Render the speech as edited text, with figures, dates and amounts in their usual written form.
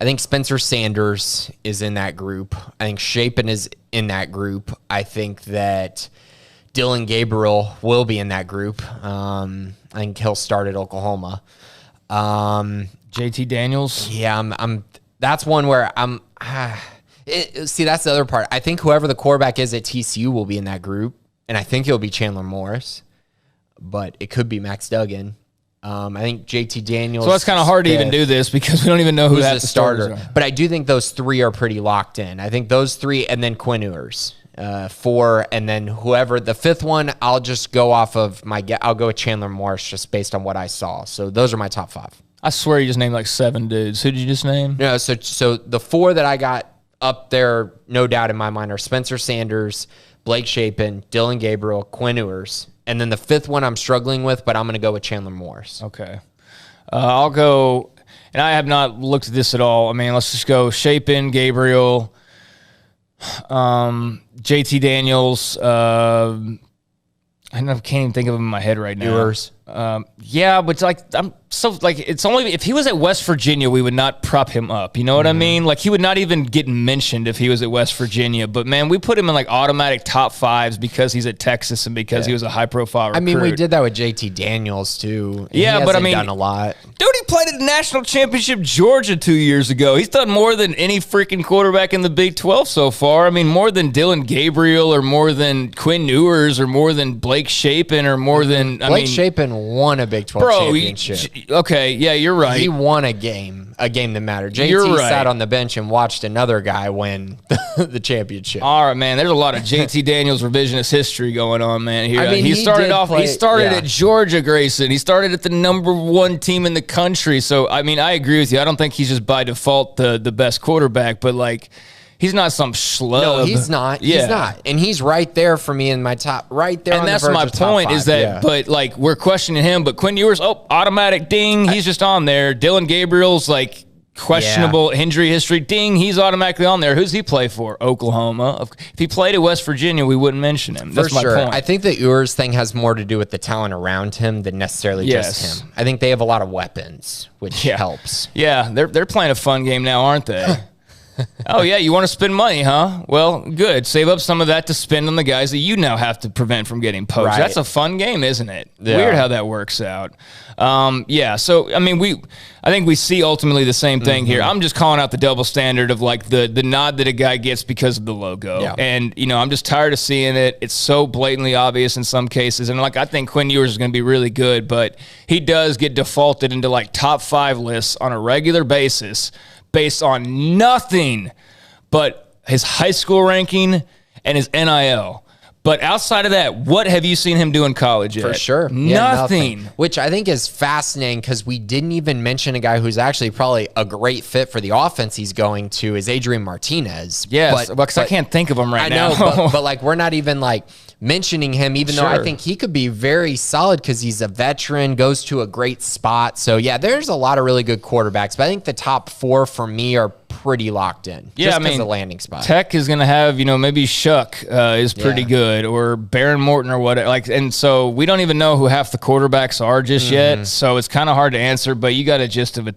I think Spencer Sanders is in that group. I think Shapen is in that group. I think that Dylan Gabriel will be in that group. I think he'll start at Oklahoma. JT Daniels. Yeah, that's one where see, that's the other part. I think whoever the quarterback is at TCU will be in that group, and I think it'll be Chandler Morris, but it could be Max Duggan. I think JT Daniels. So it's kind of hard to even do this because we don't even know who's the starter. But I do think those three are pretty locked in. I think those three, and then Quinn Ewers, 4, and then whoever the fifth one. I'll just go off of I'll go with Chandler Morris just based on what I saw. So those are my top 5. I swear you just named like 7 dudes. Who did you just name? No, so the 4 that I got up there, no doubt in my mind, are Spencer Sanders, Blake Shapen, Dylan Gabriel, Quinn Ewers. And then the 5th one I'm struggling with, but I'm going to go with Chandler Morris. Okay. I'll go, and I have not looked at this at all. I mean, let's just go Shapen, Gabriel, JT Daniels. I can't even think of him in my head right now. Ewers. Yeah, but it's only if he was at West Virginia, we would not prop him up. You know what I mean? Like he would not even get mentioned if he was at West Virginia. But man, we put him in like automatic top 5s because he's at Texas and because he was a high profile recruit. I mean, we did that with JT Daniels too. Yeah, but I mean, done a lot. Dude, he played at the national championship Georgia 2 years ago. He's done more than any freaking quarterback in the Big 12 so far. I mean, more than Dylan Gabriel or more than Quinn Ewers or more than Blake Shapen or more than Blake Shapen won a Big 12 championship. Okay, yeah, you're right. He won a game that mattered. JT sat on the bench and watched another guy win the championship. All right, man. There's a lot of JT Daniels revisionist history going on, man. Here, I mean, he started at Georgia, Grayson. He started at the #1 team in the country. So, I mean, I agree with you. I don't think he's just by default the best quarterback, but like. He's not some schlub. No, he's not. Yeah. He's not. And he's right there for me in my top, right there. And that's my point is that, but like we're questioning him, but Quinn Ewers, automatic ding. He's just on there. Dylan Gabriel's like questionable injury history. Ding. He's automatically on there. Who's he play for? Oklahoma. If he played at West Virginia, we wouldn't mention him. That's my point. I think the Ewers thing has more to do with the talent around him than necessarily just him. I think they have a lot of weapons, which helps. Yeah, they're playing a fun game now, aren't they? Oh, yeah, you want to spend money, huh? Well, good. Save up some of that to spend on the guys that you now have to prevent from getting poached. Right. That's a fun game, isn't it? Yeah. Weird how that works out. Yeah, so, I mean, I think we see ultimately the same thing here. I'm just calling out the double standard of, like, the nod that a guy gets because of the logo. Yeah. And, you know, I'm just tired of seeing it. It's so blatantly obvious in some cases. And, like, I think Quinn Ewers is going to be really good, but he does get defaulted into, like, top 5 lists on a regular basis based on nothing but his high school ranking and his NIL. But outside of that, what have you seen him do in college yet? For sure. Nothing. Which I think is fascinating because we didn't even mention a guy who's actually probably a great fit for the offense he's going to is Adrian Martinez. Yes, because I can't think of him right now. I know, but like we're not even like mentioning him, even though I think he could be very solid because he's a veteran, goes to a great spot. So, yeah, there's a lot of really good quarterbacks. But I think the top 4 for me are pretty locked in. Yeah, just because of landing spot. Tech is going to have, maybe Shuck is pretty good or Baron Morton or whatever. And so we don't even know who half the quarterbacks are just yet. So it's kind of hard to answer, but you got a gist of it there.